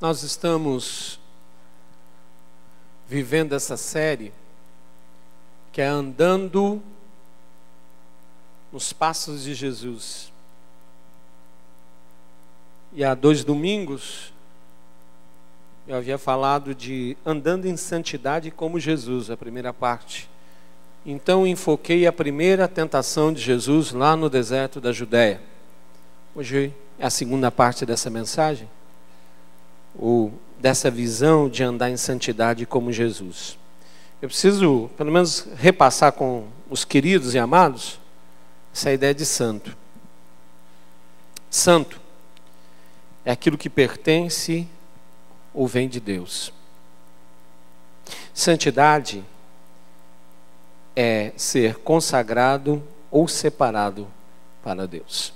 Nós estamos vivendo essa série que é Andando nos Passos de Jesus. E há 2 domingos eu havia falado de Andando em Santidade como Jesus, a primeira parte. Então enfoquei a primeira tentação de Jesus lá no deserto da Judéia. Hoje é a segunda parte dessa mensagem, ou dessa visão de andar em santidade como Jesus. Eu preciso, pelo menos, repassar com os queridos e amados essa ideia de santo. Santo é aquilo que pertence ou vem de Deus. Santidade é ser consagrado ou separado para Deus.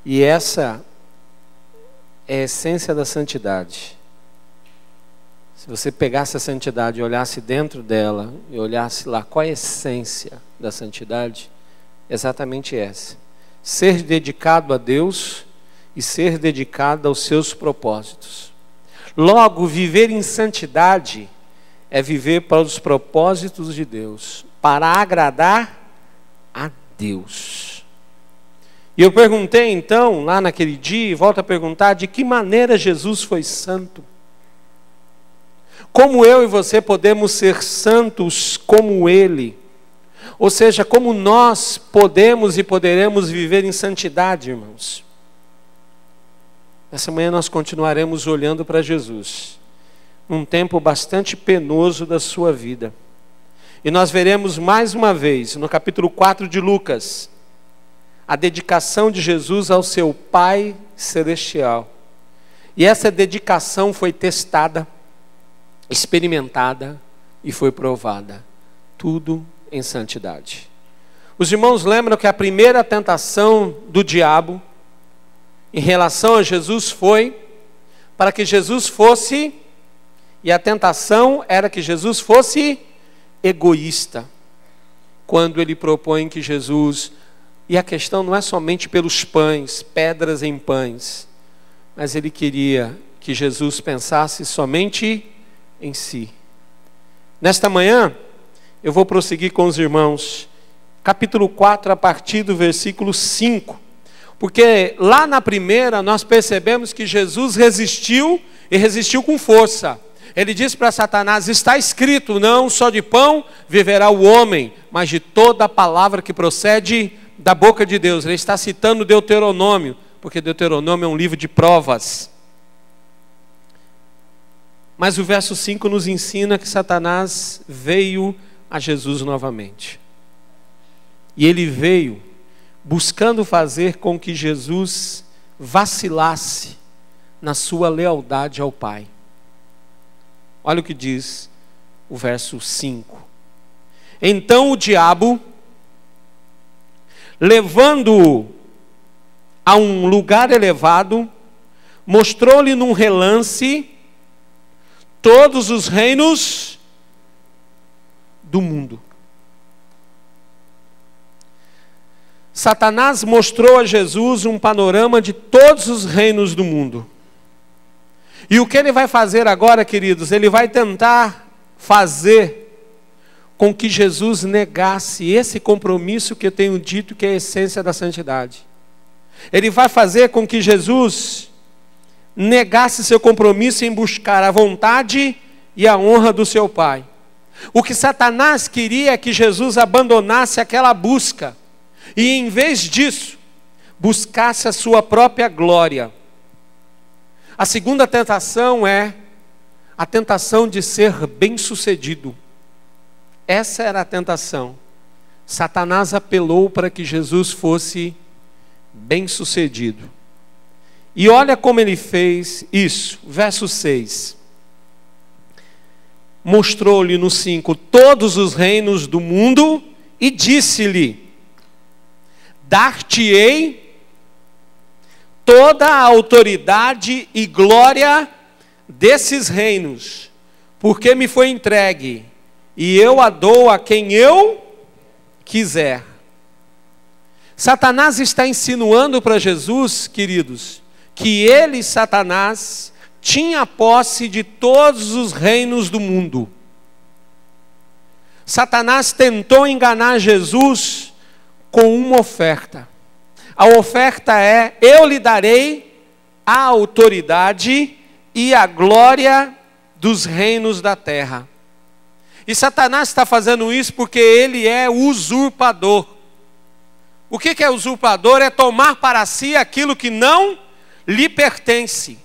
E essa é a essência da santidade. Se você pegasse a santidade e olhasse dentro dela, e olhasse lá qual é a essência da santidade, é exatamente essa: ser dedicado a Deus e ser dedicado aos seus propósitos. Logo, viver em santidade é viver para os propósitos de Deus, para agradar a Deus. E eu perguntei então, lá naquele dia, e volto a perguntar, de que maneira Jesus foi santo? Como eu e você podemos ser santos como Ele? Ou seja, como nós podemos e poderemos viver em santidade, irmãos? Essa manhã nós continuaremos olhando para Jesus, num tempo bastante penoso da sua vida. E nós veremos mais uma vez, no capítulo 4 de Lucas, a dedicação de Jesus ao seu Pai Celestial. E essa dedicação foi testada, experimentada e foi provada. Tudo em santidade. Os irmãos lembram que a primeira tentação do diabo em relação a Jesus foi para que Jesus fosse, e a tentação era que Jesus fosse egoísta. Quando ele propõe que Jesus, e a questão não é somente pelos pães, pedras em pães, mas ele queria que Jesus pensasse somente em si. Nesta manhã, eu vou prosseguir com os irmãos, capítulo 4, a partir do versículo 5, porque lá na primeira nós percebemos que Jesus resistiu, e resistiu com força. Ele disse para Satanás: está escrito, não só de pão viverá o homem, mas de toda a palavra que procede da boca de Deus. Ele está citando Deuteronômio, porque Deuteronômio é um livro de provas. Mas o verso 5 nos ensina que Satanás veio a Jesus novamente. E ele veio buscando fazer com que Jesus vacilasse na sua lealdade ao Pai. Olha o que diz o verso 5. Então o diabo, levando-o a um lugar elevado, mostrou-lhe num relance todos os reinos do mundo. Satanás mostrou a Jesus um panorama de todos os reinos do mundo. E o que ele vai fazer agora, queridos? Ele vai tentar fazer com que Jesus negasse esse compromisso que eu tenho dito que é a essência da santidade. Ele vai fazer com que Jesus negasse seu compromisso em buscar a vontade e a honra do seu Pai. O que Satanás queria é que Jesus abandonasse aquela busca e, em vez disso, buscasse a sua própria glória. A segunda tentação é a tentação de ser bem-sucedido. Essa era a tentação. Satanás apelou para que Jesus fosse bem-sucedido. E olha como ele fez isso. Verso 6. Mostrou-lhe no 5 todos os reinos do mundo e disse-lhe: dar-te-ei toda a autoridade e glória desses reinos, porque me foi entregue, e eu a dou a quem eu quiser. Satanás está insinuando para Jesus, queridos, que ele, Satanás, tinha posse de todos os reinos do mundo. Satanás tentou enganar Jesus com uma oferta. A oferta é: eu lhe darei a autoridade e a glória dos reinos da terra. E Satanás está fazendo isso porque ele é usurpador. O que é usurpador? É tomar para si aquilo que não lhe pertence.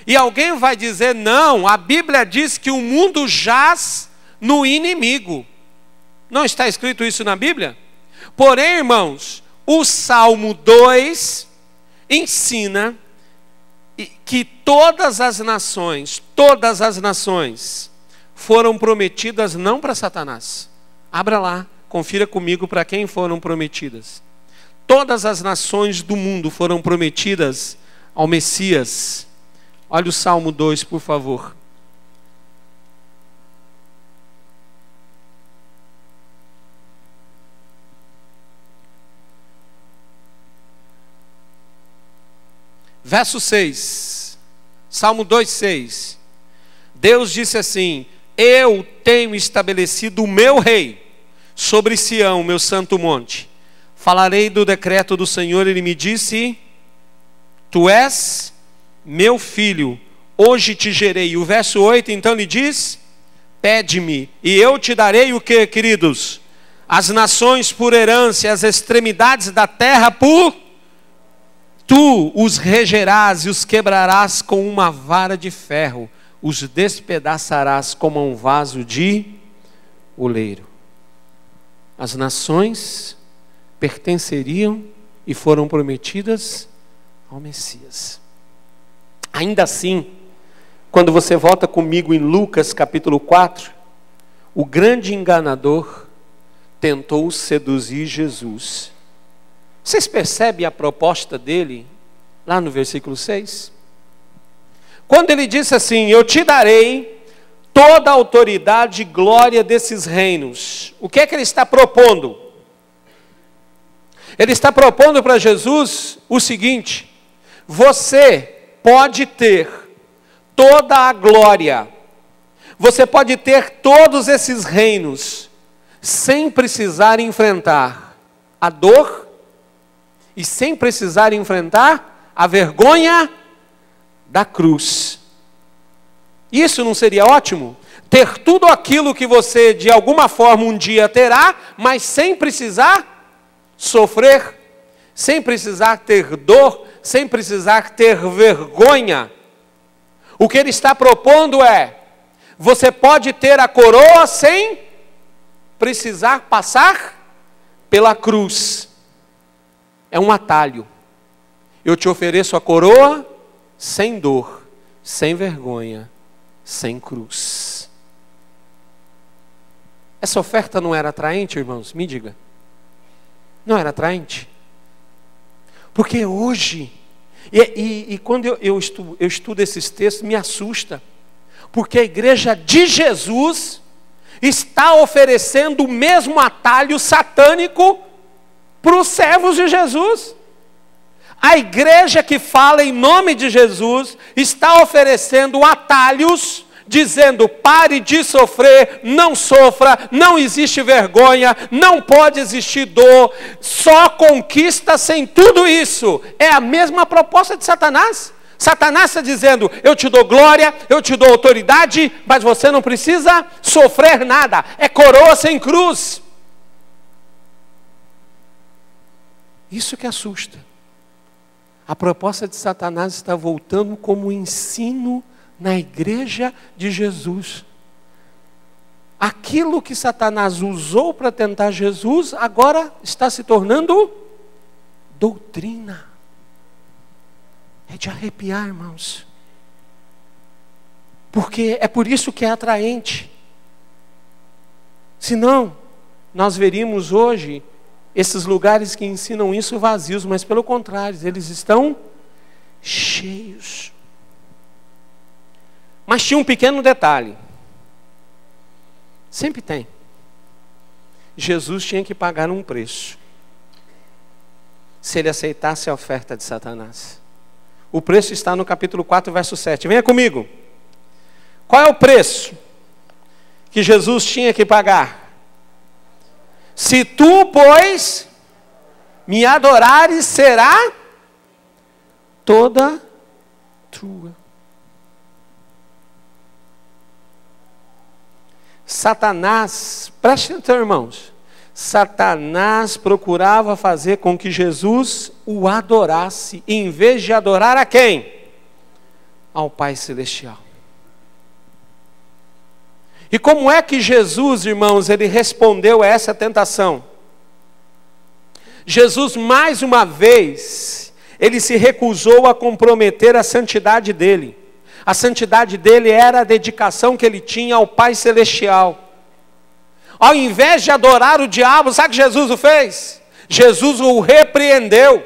E alguém vai dizer: não, a Bíblia diz que o mundo jaz no inimigo. Não está escrito isso na Bíblia? Porém, irmãos, o Salmo 2 ensina que todas as nações foram prometidas não para Satanás. Abra lá, confira comigo para quem foram prometidas. Todas as nações do mundo foram prometidas ao Messias. Olha o Salmo 2, por favor. Verso 6, Salmo 2,6. Deus disse assim: eu tenho estabelecido o meu rei sobre Sião, meu santo monte. Falarei do decreto do Senhor. Ele me disse: tu és meu filho, hoje te gerei. O verso 8 então lhe diz: pede-me e eu te darei o que, queridos? As nações por herança, as extremidades da terra por... Tu os regerás e os quebrarás com uma vara de ferro, os despedaçarás como um vaso de oleiro. As nações pertenceriam e foram prometidas ao Messias. Ainda assim, quando você volta comigo em Lucas capítulo 4, o grande enganador tentou seduzir Jesus. Vocês percebem a proposta dele lá no versículo 6? Quando ele disse assim: eu te darei toda a autoridade e glória desses reinos. O que é que ele está propondo? Ele está propondo para Jesus o seguinte: você pode ter toda a glória, você pode ter todos esses reinos, sem precisar enfrentar a dor e sem precisar enfrentar a vergonha da cruz. Isso não seria ótimo? Ter tudo aquilo que você de alguma forma um dia terá, mas sem precisar sofrer, sem precisar ter dor, sem precisar ter vergonha. O que ele está propondo é: você pode ter a coroa sem precisar passar pela cruz. É um atalho. Eu te ofereço a coroa sem dor, sem vergonha, sem cruz. Essa oferta não era atraente, irmãos? Me diga. Não era atraente? Porque hoje, e quando eu estudo esses textos, me assusta. Porque a igreja de Jesus está oferecendo o mesmo atalho satânico para os servos de Jesus. A igreja que fala em nome de Jesus está oferecendo atalhos, dizendo: pare de sofrer, não sofra, não existe vergonha, não pode existir dor, só conquista sem tudo isso. É a mesma proposta de Satanás. Satanás está dizendo: eu te dou glória, eu te dou autoridade, mas você não precisa sofrer nada. É coroa sem cruz. Isso que assusta. A proposta de Satanás está voltando como ensino na igreja de Jesus. Aquilo que Satanás usou para tentar Jesus, agora está se tornando doutrina. É de arrepiar, irmãos. Porque é por isso que é atraente. Senão, nós veríamos hoje esses lugares que ensinam isso vazios, mas pelo contrário, eles estão cheios. Mas tinha um pequeno detalhe. Sempre tem. Jesus tinha que pagar um preço se ele aceitasse a oferta de Satanás. O preço está no capítulo 4, verso 7. Venha comigo. Qual é o preço que Jesus tinha que pagar? Se tu, pois, me adorares, será toda tua. Satanás, preste atenção, irmãos. Satanás procurava fazer com que Jesus o adorasse, em vez de adorar a quem? Ao Pai Celestial. E como é que Jesus, irmãos, ele respondeu a essa tentação? Jesus, mais uma vez, ele se recusou a comprometer a santidade dele. A santidade dele era a dedicação que ele tinha ao Pai Celestial. Ao invés de adorar o diabo, sabe o que Jesus o fez? Jesus o repreendeu.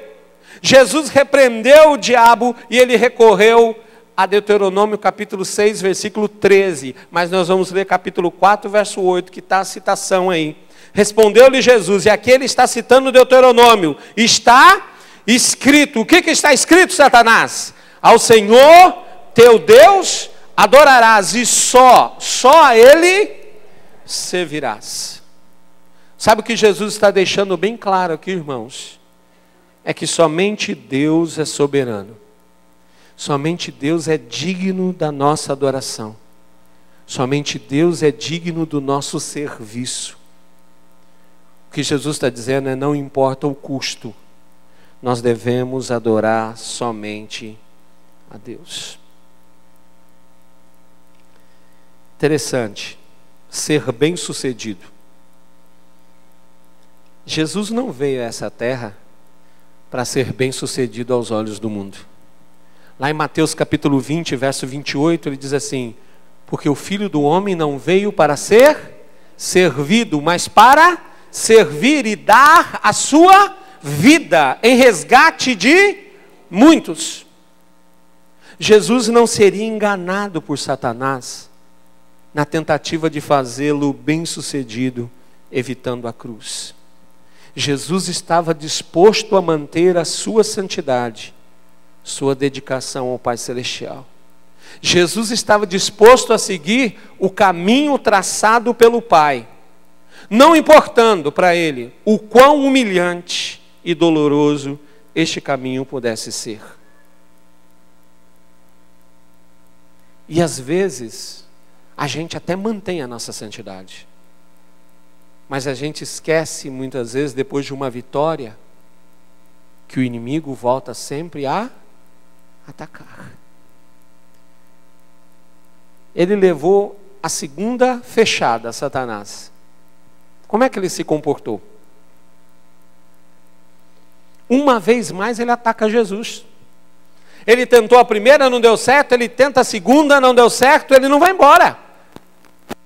Jesus repreendeu o diabo e ele recorreu a Deuteronômio capítulo 6, versículo 13. Mas nós vamos ler capítulo 4, verso 8, que está a citação aí. Respondeu-lhe Jesus, e aqui ele está citando Deuteronômio. Está escrito. O que está escrito, Satanás? Ao Senhor teu Deus adorarás, e só a Ele servirás. Sabe o que Jesus está deixando bem claro aqui, irmãos? É que somente Deus é soberano. Somente Deus é digno da nossa adoração. Somente Deus é digno do nosso serviço. O que Jesus está dizendo é: não importa o custo, nós devemos adorar somente a Deus. Interessante, ser bem-sucedido. Jesus não veio a essa terra para ser bem-sucedido aos olhos do mundo. Lá em Mateus capítulo 20, verso 28, ele diz assim: porque o Filho do Homem não veio para ser servido, mas para servir e dar a sua vida em resgate de muitos. Jesus não seria enganado por Satanás na tentativa de fazê-lo bem-sucedido, evitando a cruz. Jesus estava disposto a manter a sua santidade, sua dedicação ao Pai Celestial. Jesus estava disposto a seguir o caminho traçado pelo Pai, não importando para ele o quão humilhante e doloroso este caminho pudesse ser. E às vezes, a gente até mantém a nossa santidade, mas a gente esquece muitas vezes, depois de uma vitória, que o inimigo volta sempre a atacar. Ele levou a segunda fechada, Satanás. Como é que ele se comportou? Uma vez mais ele ataca Jesus. Ele tentou a primeira, não deu certo. Ele tenta a segunda, não deu certo. Ele não vai embora.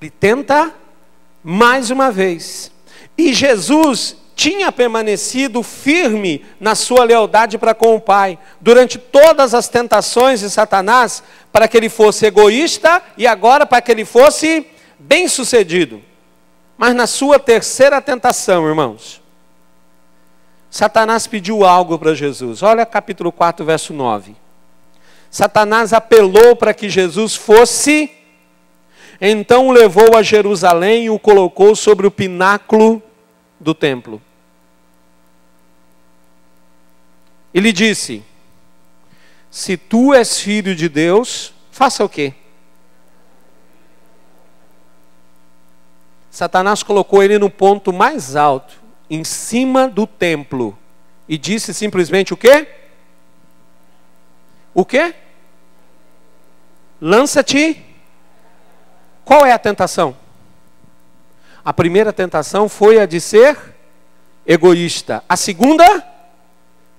Ele tenta mais uma vez. E Jesus tinha permanecido firme na sua lealdade para com o Pai, durante todas as tentações de Satanás, para que ele fosse egoísta e agora para que ele fosse bem-sucedido. Mas na sua terceira tentação, irmãos, Satanás pediu algo para Jesus. Olha capítulo 4, verso 9. Satanás apelou para que Jesus fosse, então o levou a Jerusalém e o colocou sobre o pináculo do templo. Ele disse: se tu és filho de Deus, faça o quê? Satanás colocou ele no ponto mais alto, em cima do templo, e disse simplesmente o quê? O quê? Lança-te. Qual é a tentação? A primeira tentação foi a de ser egoísta. A segunda,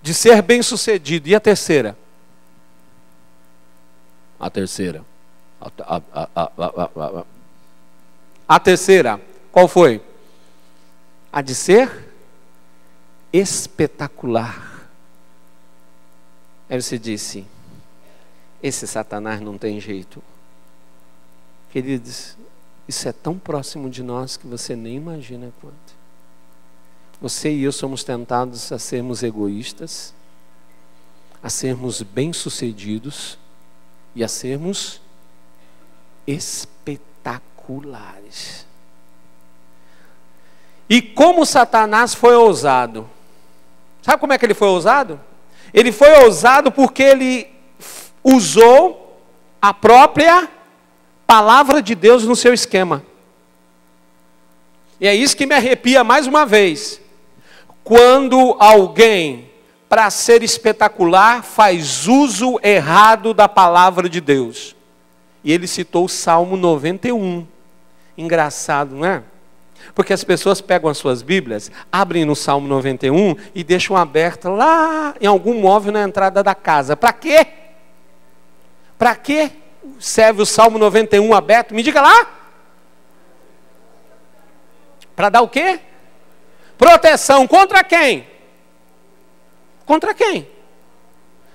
de ser bem-sucedido. E a terceira? A terceira. A terceira, qual foi? A de ser espetacular. Aí você disse: esse Satanás não tem jeito. Queridos, isso é tão próximo de nós que você nem imagina quanto. Você e eu somos tentados a sermos egoístas, a sermos bem-sucedidos e a sermos espetaculares. E como Satanás foi ousado? Sabe como é que ele foi ousado? Ele foi ousado porque ele usou a própria palavra de Deus no seu esquema. E é isso que me arrepia mais uma vez. Quando alguém, para ser espetacular, faz uso errado da palavra de Deus. E ele citou o Salmo 91. Engraçado, não é? Porque as pessoas pegam as suas Bíblias, abrem no Salmo 91 e deixam aberta lá em algum móvel na entrada da casa. Para quê? Para quê serve o Salmo 91 aberto? Me diga lá. Para dar o quê? Proteção contra quem? Contra quem?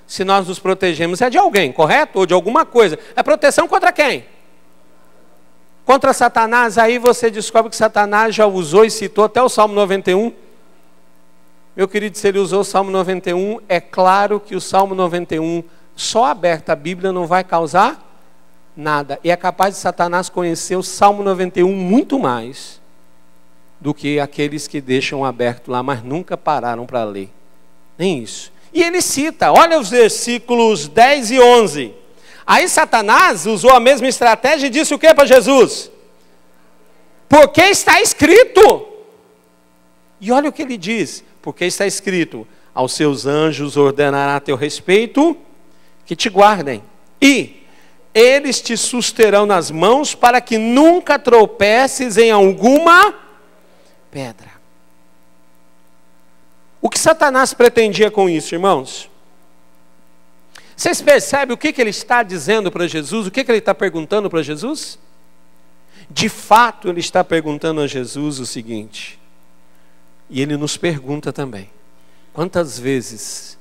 Se nós nos protegemos é de alguém, correto? Ou de alguma coisa. É proteção contra quem? Contra Satanás. Aí você descobre que Satanás já usou e citou até o Salmo 91. Meu querido, se ele usou o Salmo 91, é claro que o Salmo 91, só aberta a Bíblia, não vai causar nada. E é capaz de Satanás conhecer o Salmo 91 muito mais do que aqueles que deixam aberto lá, mas nunca pararam para ler. Nem isso. E ele cita, olha os versículos 10 e 11. Aí Satanás usou a mesma estratégia e disse o que para Jesus? Porque está escrito. E olha o que ele diz. Porque está escrito, aos seus anjos ordenará a teu respeito, que te guardem. E eles te susterão nas mãos, para que nunca tropeces em alguma pedra. O que Satanás pretendia com isso, irmãos? Vocês percebem o que ele está dizendo para Jesus? O que ele está perguntando para Jesus? De fato, ele está perguntando a Jesus o seguinte, e ele nos pergunta também, quantas vezes,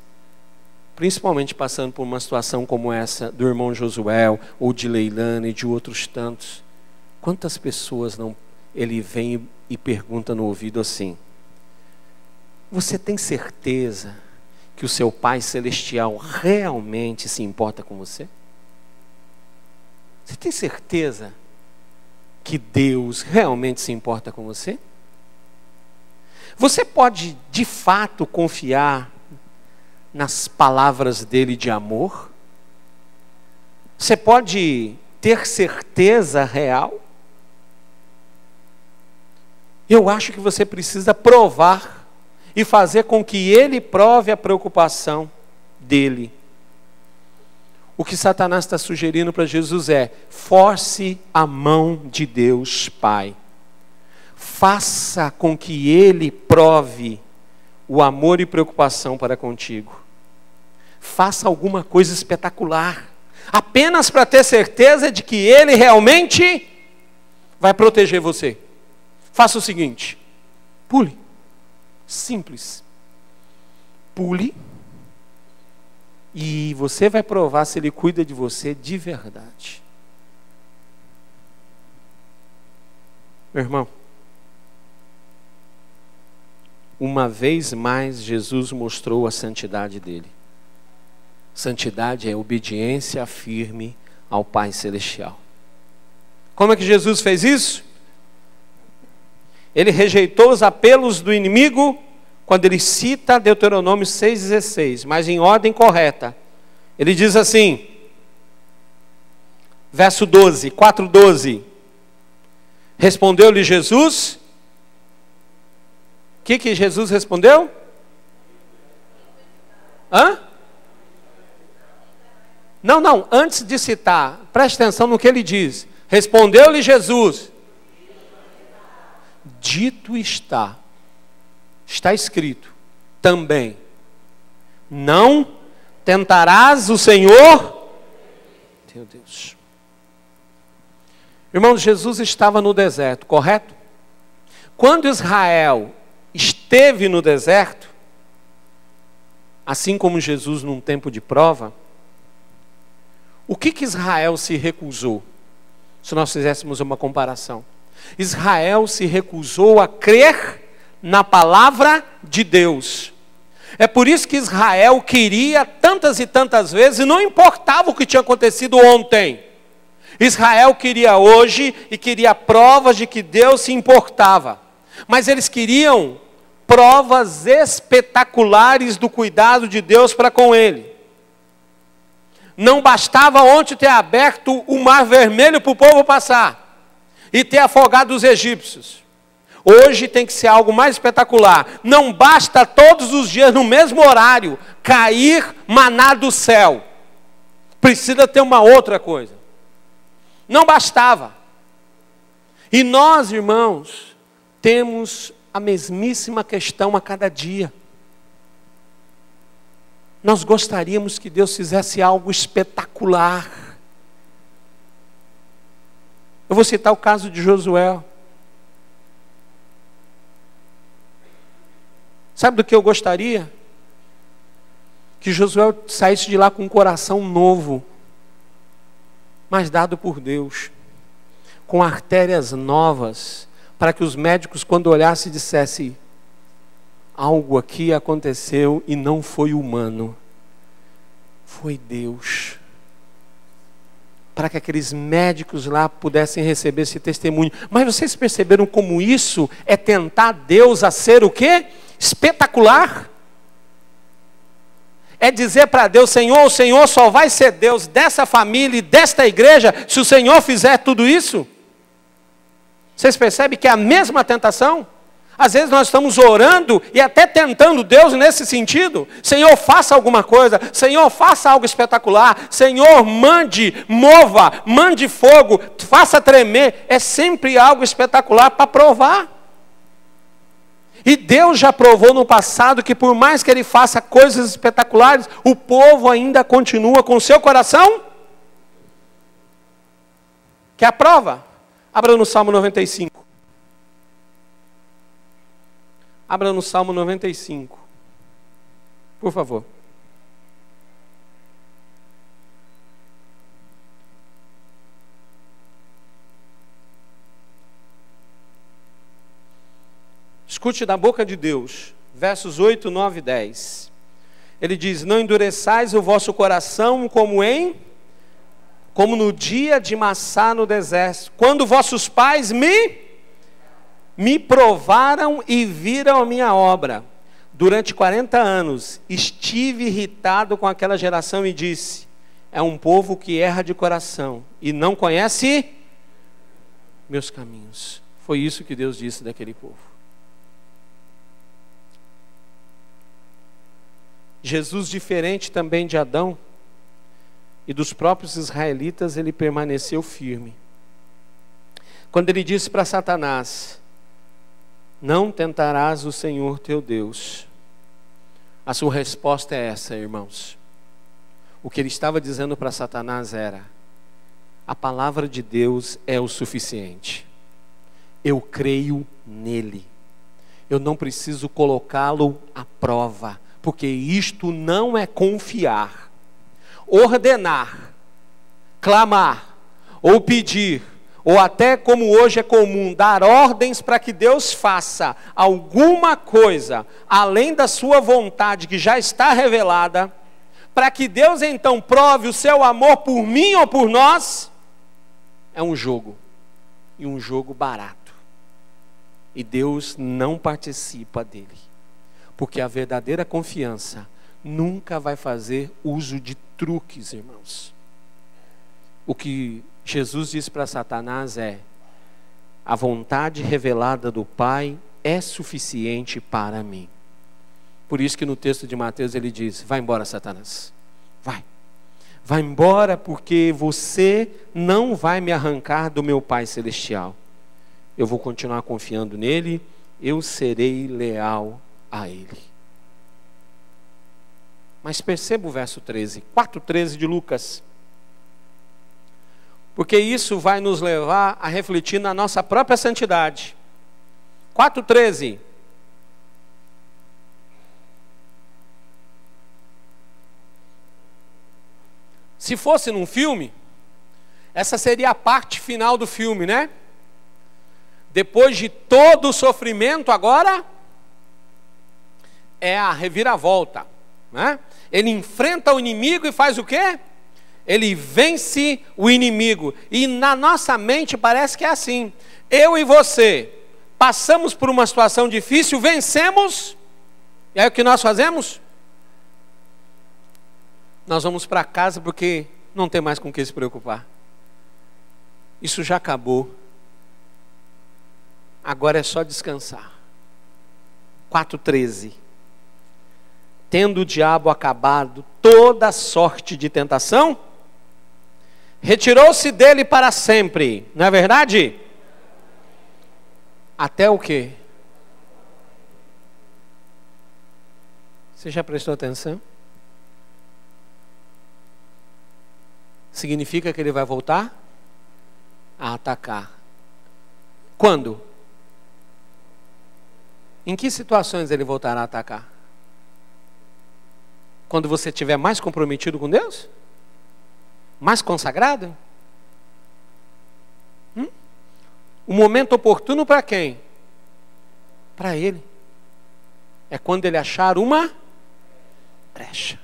principalmente passando por uma situação como essa do irmão Josué, ou de Leilane, e de outros tantos, quantas pessoas não ele vem e pergunta no ouvido assim, você tem certeza que o seu Pai Celestial realmente se importa com você? Você tem certeza que Deus realmente se importa com você? Você pode de fato confiar nas palavras dele de amor? Você pode ter certeza real? Eu acho que você precisa provar e fazer com que ele prove a preocupação dele. O que Satanás está sugerindo para Jesus é, force a mão de Deus Pai. Faça com que ele prove o amor e preocupação para contigo. Faça alguma coisa espetacular, apenas para ter certeza de que ele realmente vai proteger você. Faça o seguinte, pule. Simples. Pule e você vai provar se ele cuida de você de verdade. Meu irmão, uma vez mais Jesus mostrou a santidade dele. Santidade é obediência firme ao Pai Celestial. Como é que Jesus fez isso? Ele rejeitou os apelos do inimigo quando ele cita Deuteronômio 6,16, mas em ordem correta. Ele diz assim, verso 12, 4:12. Respondeu-lhe Jesus. O que Jesus respondeu? Não, antes de citar, preste atenção no que ele diz. Respondeu-lhe Jesus. Dito está escrito também, não tentarás o Senhor, teu Deus. Irmãos, Jesus estava no deserto, correto? Quando Israel esteve no deserto, assim como Jesus num tempo de prova, o que Israel se recusou? Se nós fizéssemos uma comparação. Israel se recusou a crer na palavra de Deus. É por isso que Israel queria tantas e tantas vezes, e não importava o que tinha acontecido ontem. Israel queria hoje e queria provas de que Deus se importava. Mas eles queriam provas espetaculares do cuidado de Deus para com ele. Não bastava ontem ter aberto o mar vermelho para o povo passar e ter afogado os egípcios. Hoje tem que ser algo mais espetacular. Não basta todos os dias, no mesmo horário, cair maná do céu. Precisa ter uma outra coisa. Não bastava. E nós, irmãos, temos a mesmíssima questão a cada dia. Nós gostaríamos que Deus fizesse algo espetacular. Eu vou citar o caso de Josué. Sabe do que eu gostaria? Que Josué saísse de lá com um coração novo, mas dado por Deus, com artérias novas, para que os médicos, quando olhassem, dissessem: algo aqui aconteceu e não foi humano, foi Deus. Para que aqueles médicos lá pudessem receber esse testemunho. Mas vocês perceberam como isso é tentar Deus a ser o quê? Espetacular. É dizer para Deus: Senhor, o Senhor só vai ser Deus dessa família e desta igreja se o Senhor fizer tudo isso. Vocês percebem que é a mesma tentação? Às vezes nós estamos orando e até tentando Deus nesse sentido. Senhor, faça alguma coisa. Senhor, faça algo espetacular. Senhor, mande, mova, mande fogo, faça tremer. É sempre algo espetacular para provar. E Deus já provou no passado que por mais que Ele faça coisas espetaculares, o povo ainda continua com o seu coração. Quer a prova? Abra no Salmo 95. Abra no Salmo 95. Por favor. Escute da boca de Deus, versos 8, 9 e 10. Ele diz: não endureçais o vosso coração como no dia de Massá no deserto, quando vossos pais me provaram e viram a minha obra. Durante 40 anos estive irritado com aquela geração e disse: é um povo que erra de coração e não conhece meus caminhos. Foi isso que Deus disse daquele povo. Jesus, diferente também de Adão e dos próprios israelitas, ele permaneceu firme. Quando ele disse para Satanás: não tentarás o Senhor teu Deus. A sua resposta é essa, irmãos. O que ele estava dizendo para Satanás era: a palavra de Deus é o suficiente. Eu creio nele. Eu não preciso colocá-lo à prova, porque isto não é confiar. Ordenar, clamar, ou pedir, ou até como hoje é comum, dar ordens para que Deus faça alguma coisa além da sua vontade que já está revelada, para que Deus então prove o seu amor por mim ou por nós, é um jogo, e um jogo barato. E Deus não participa dele, porque a verdadeira confiança nunca vai fazer uso de truques, irmãos. O que Jesus disse para Satanás é: a vontade revelada do Pai é suficiente para mim. Por isso que no texto de Mateus ele diz: vai embora, Satanás, vai embora, porque você não vai me arrancar do meu Pai Celestial. Eu vou continuar confiando nele, eu serei leal a ele. Mas perceba o verso 13, 4:13 de Lucas. Porque isso vai nos levar a refletir na nossa própria santidade. 4:13. Se fosse num filme, essa seria a parte final do filme, né? Depois de todo o sofrimento, agora é a reviravolta, né? Ele enfrenta o inimigo e faz o quê? Ele vence o inimigo. E na nossa mente parece que é assim. Eu e você passamos por uma situação difícil, vencemos, e aí o que nós fazemos? Nós vamos para casa porque não tem mais com o que se preocupar. Isso já acabou. Agora é só descansar. 4:13. Tendo o diabo acabado toda sorte de tentação, retirou-se dele para sempre. Não é verdade? Até o quê? Você já prestou atenção? Significa que ele vai voltar a atacar. Quando? Em que situações ele voltará a atacar? Quando você estiver mais comprometido com Deus? Mais consagrado? O momento oportuno para quem? Para ele. É quando ele achar uma brecha.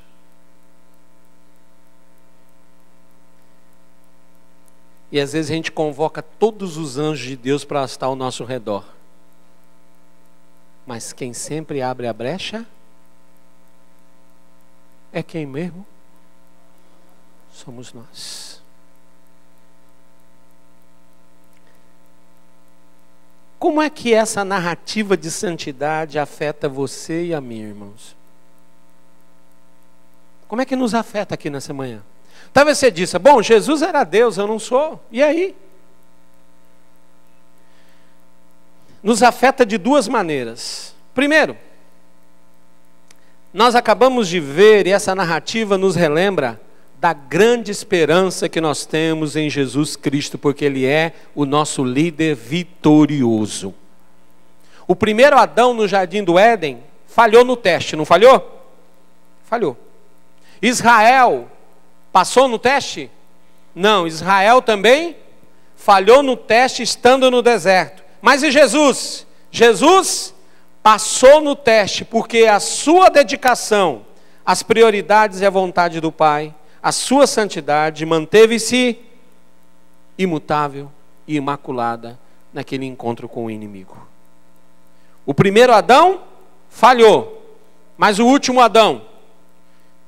E às vezes a gente convoca todos os anjos de Deus para estar ao nosso redor. Mas quem sempre abre a brecha é quem mesmo? Somos nós. Como é que essa narrativa de santidade afeta você e a mim, irmãos? Como é que nos afeta aqui nessa manhã? Talvez você disse, bom, Jesus era Deus, eu não sou. E aí? Nos afeta de duas maneiras. Primeiro, nós acabamos de ver, e essa narrativa nos relembra da grande esperança que nós temos em Jesus Cristo, porque Ele é o nosso líder vitorioso. O primeiro Adão no jardim do Éden falhou no teste, não falhou? Falhou. Israel passou no teste? Não, Israel também falhou no teste estando no deserto. Mas e Jesus? Jesus passou no teste porque a sua dedicação às prioridades e à vontade do Pai, a sua santidade, manteve-se imutável e imaculada naquele encontro com o inimigo. O primeiro Adão falhou, mas o último Adão,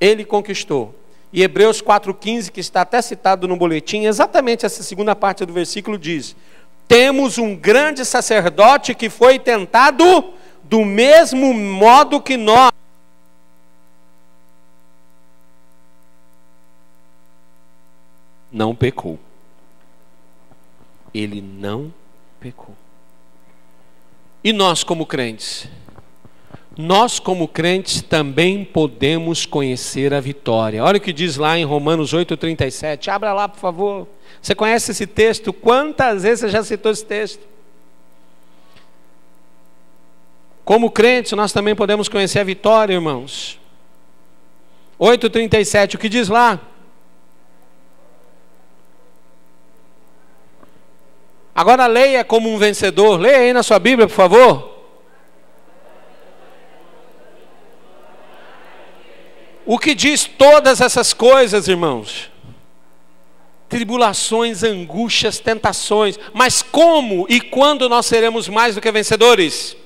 ele conquistou. E Hebreus 4,15, que está até citado no boletim, exatamente essa segunda parte do versículo diz: temos um grande sacerdote que foi tentado do mesmo modo que nós. Não pecou. Ele não pecou. E nós como crentes? Nós como crentes também podemos conhecer a vitória. Olha o que diz lá em Romanos 8,37. Abra lá, por favor. Você conhece esse texto? Quantas vezes você já citou esse texto? Como crentes, nós também podemos conhecer a vitória, irmãos. 8,37, o que diz lá? Agora leia como um vencedor. Leia aí na sua Bíblia, por favor. O que diz todas essas coisas, irmãos? Tribulações, angústias, tentações. Mas como e quando nós seremos mais do que vencedores?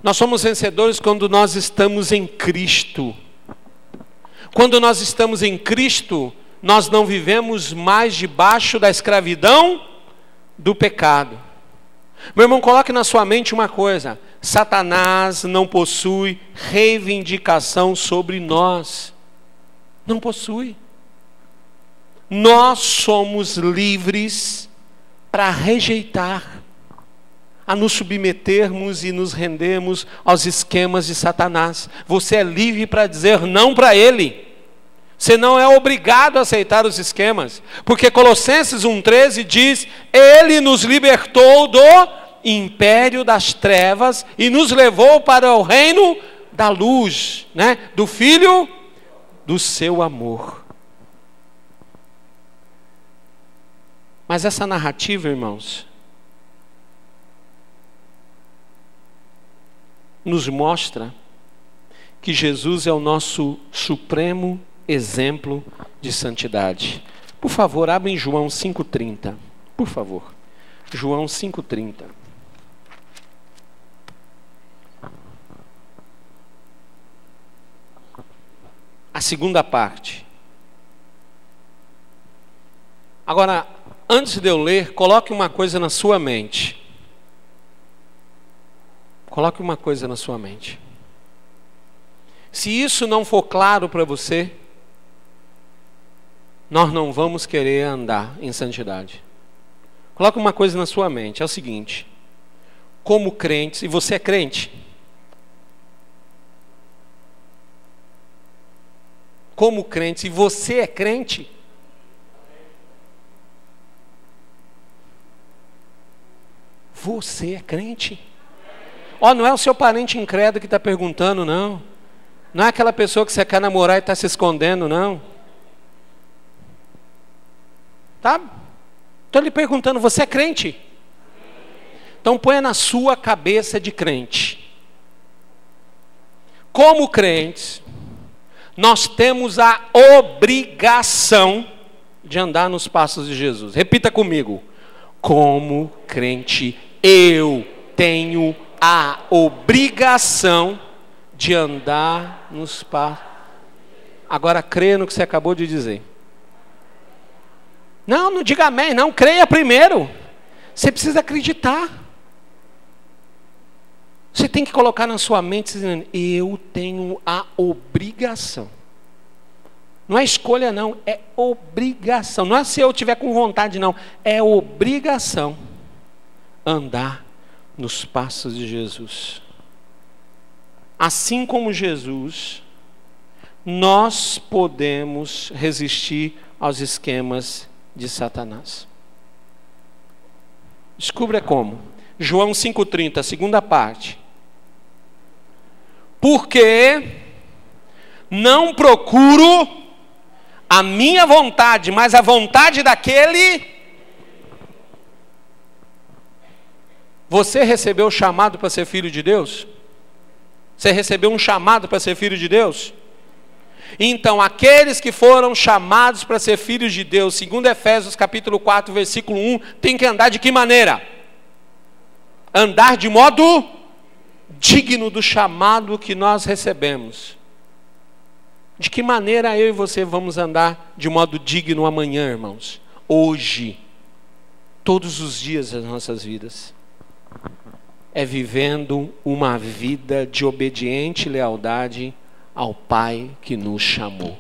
Nós somos vencedores quando nós estamos em Cristo. Quando nós estamos em Cristo, nós não vivemos mais debaixo da escravidão do pecado. Meu irmão, coloque na sua mente uma coisa: Satanás não possui reivindicação sobre nós. Não possui. Nós somos livres para rejeitar, a nos submetermos e nos rendermos aos esquemas de Satanás. Você é livre para dizer não para ele. Você não é obrigado a aceitar os esquemas, porque Colossenses 1,13 diz: Ele nos libertou do império das trevas e nos levou para o reino da luz, né? Do Filho do seu amor. Mas essa narrativa, irmãos, nos mostra que Jesus é o nosso supremo exemplo de santidade. Por favor, abra em João 5,30. Por favor. João 5,30. A segunda parte. Agora, antes de eu ler, coloque uma coisa na sua mente. Coloque uma coisa na sua mente. Se isso não for claro para você, nós não vamos querer andar em santidade. Coloque uma coisa na sua mente, é o seguinte: como crentes, e você é crente? Como crente, e você é crente? Você é crente? Ó, não é o seu parente incrédulo que está perguntando, não. Não é aquela pessoa que você quer namorar e está se escondendo, não. Tá? Estou lhe perguntando, você é crente? Então ponha na sua cabeça de crente. Como crentes, nós temos a obrigação de andar nos passos de Jesus. Repita comigo. Como crente, eu tenho a obrigação de andar nos passos. Agora creia no que você acabou de dizer. Não, não diga amém, não, creia primeiro. Você precisa acreditar. Você tem que colocar na sua mente dizendo, eu tenho a obrigação. Não é escolha não, é obrigação. Não é se eu tiver com vontade não, é obrigação andar nos passos de Jesus. Assim como Jesus, nós podemos resistir aos esquemas de Satanás. Descubra como. João 5,30, segunda parte. Porque não procuro a minha vontade, mas a vontade daquele. Você recebeu o chamado para ser filho de Deus? Você recebeu um chamado para ser filho de Deus? Então, aqueles que foram chamados para ser filhos de Deus, segundo Efésios capítulo 4, versículo 1, tem que andar de que maneira? Andar de modo digno do chamado que nós recebemos. De que maneira eu e você vamos andar de modo digno amanhã, irmãos? Hoje, todos os dias das nossas vidas. É vivendo uma vida de obediente lealdade ao Pai que nos chamou.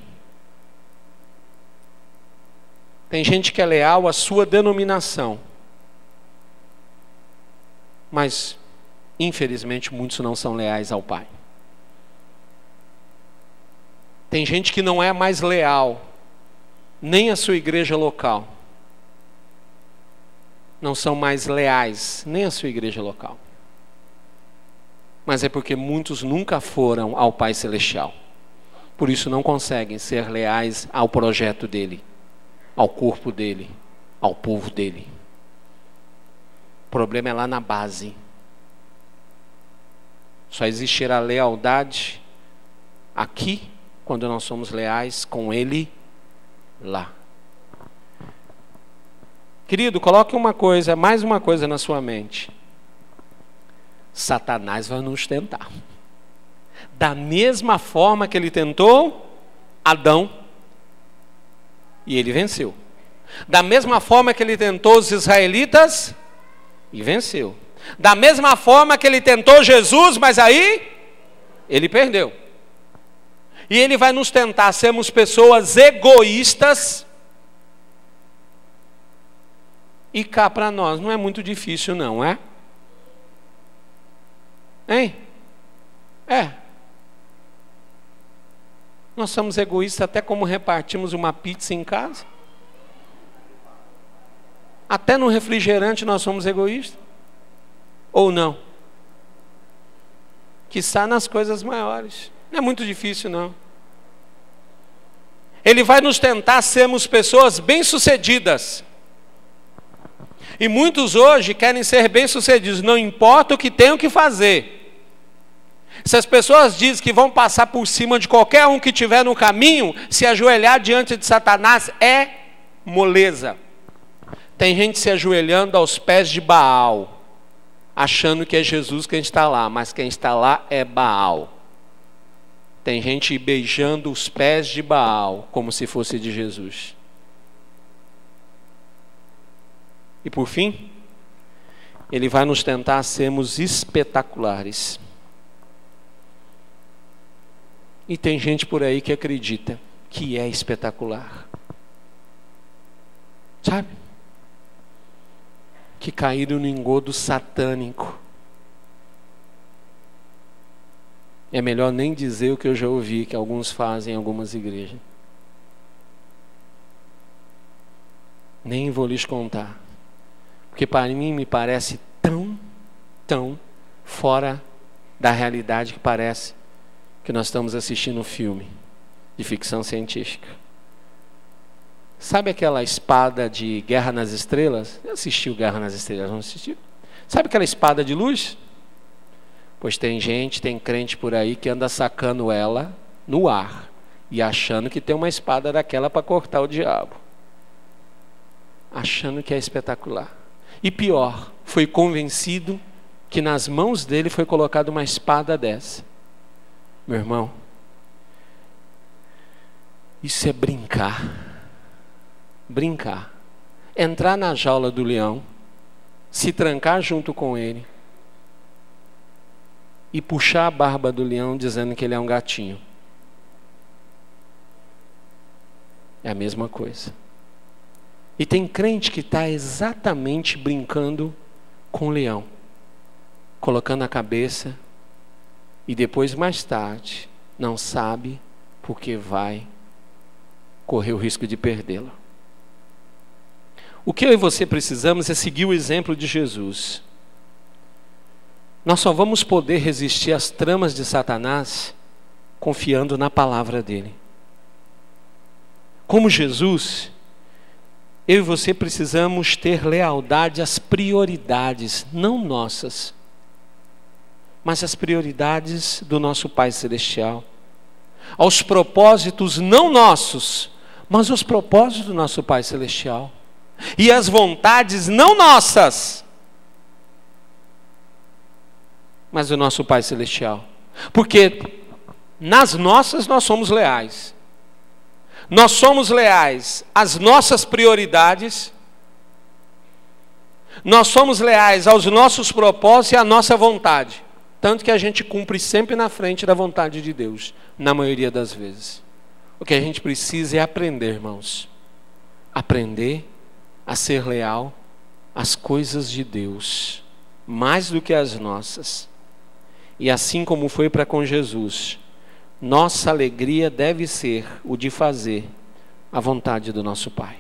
Tem gente que é leal à sua denominação, mas infelizmente muitos não são leais ao Pai. Tem gente que não é mais leal nem à sua igreja local. Não são mais leais nem à sua igreja local. Mas é porque muitos nunca foram ao Pai Celestial. Por isso não conseguem ser leais ao projeto dele, ao corpo dele, ao povo dele. O problema é lá na base. Só existirá lealdade aqui, quando nós somos leais com ele lá. Querido, coloque uma coisa, mais uma coisa na sua mente. Satanás vai nos tentar. Da mesma forma que ele tentou Adão, e ele venceu. Da mesma forma que ele tentou os israelitas, e venceu. Da mesma forma que ele tentou Jesus, mas aí ele perdeu. E ele vai nos tentar sermos pessoas egoístas. E cá para nós não é muito difícil não, é? Hein? É. Nós somos egoístas até como repartimos uma pizza em casa. Até no refrigerante nós somos egoístas. Ou não? Quiçá nas coisas maiores. Não é muito difícil não. Ele vai nos tentar sermos pessoas bem-sucedidas. E muitos hoje querem ser bem-sucedidos. Não importa o que tenham que fazer. Se as pessoas dizem que vão passar por cima de qualquer um que estiver no caminho, se ajoelhar diante de Satanás é moleza. Tem gente se ajoelhando aos pés de Baal, achando que é Jesus quem está lá, mas quem está lá é Baal. Tem gente beijando os pés de Baal como se fosse de Jesus. E por fim, ele vai nos tentar sermos espetaculares. E tem gente por aí que acredita que é espetacular. Sabe? Que caíram no engodo satânico. É melhor nem dizer o que eu já ouvi que alguns fazem em algumas igrejas. Nem vou lhes contar. Porque para mim me parece tão fora da realidade que parece que nós estamos assistindo um filme de ficção científica. Sabe aquela espada de Guerra nas Estrelas? Você assistiu Guerra nas Estrelas, não assistiu? Sabe aquela espada de luz? Pois tem gente, tem crente por aí que anda sacando ela no ar e achando que tem uma espada daquela para cortar o diabo. Achando que é espetacular. E pior, foi convencido que nas mãos dele foi colocada uma espada dessa. Meu irmão, isso é brincar. Brincar. Entrar na jaula do leão, se trancar junto com ele e puxar a barba do leão dizendo que ele é um gatinho. É a mesma coisa. E tem crente que está exatamente brincando com o leão, colocando a cabeça e depois, mais tarde, não sabe porque vai correr o risco de perdê-lo. O que eu e você precisamos é seguir o exemplo de Jesus. Nós só vamos poder resistir às tramas de Satanás confiando na palavra dele. Como Jesus, eu e você precisamos ter lealdade às prioridades, não nossas, mas às prioridades do nosso Pai Celestial. Aos propósitos não nossos, mas aos propósitos do nosso Pai Celestial. E às vontades não nossas, mas do nosso Pai Celestial. Porque nas nossas nós somos leais. Nós somos leais às nossas prioridades. Nós somos leais aos nossos propósitos e à nossa vontade. Tanto que a gente cumpre sempre na frente da vontade de Deus, na maioria das vezes. O que a gente precisa é aprender, irmãos. Aprender a ser leal às coisas de Deus, mais do que às nossas. E assim como foi para com Jesus, nossa alegria deve ser o de fazer a vontade do nosso Pai.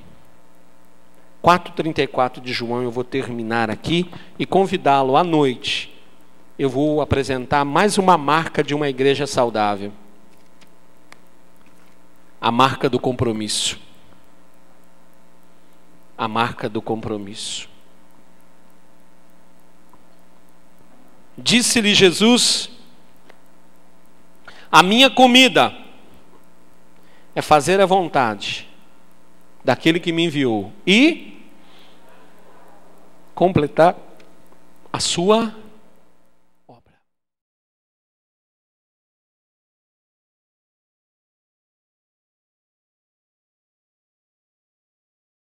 4:34 de João, eu vou terminar aqui e convidá-lo à noite. Eu vou apresentar mais uma marca de uma igreja saudável. A marca do compromisso. A marca do compromisso. Disse-lhe Jesus: a minha comida é fazer a vontade daquele que me enviou e completar a sua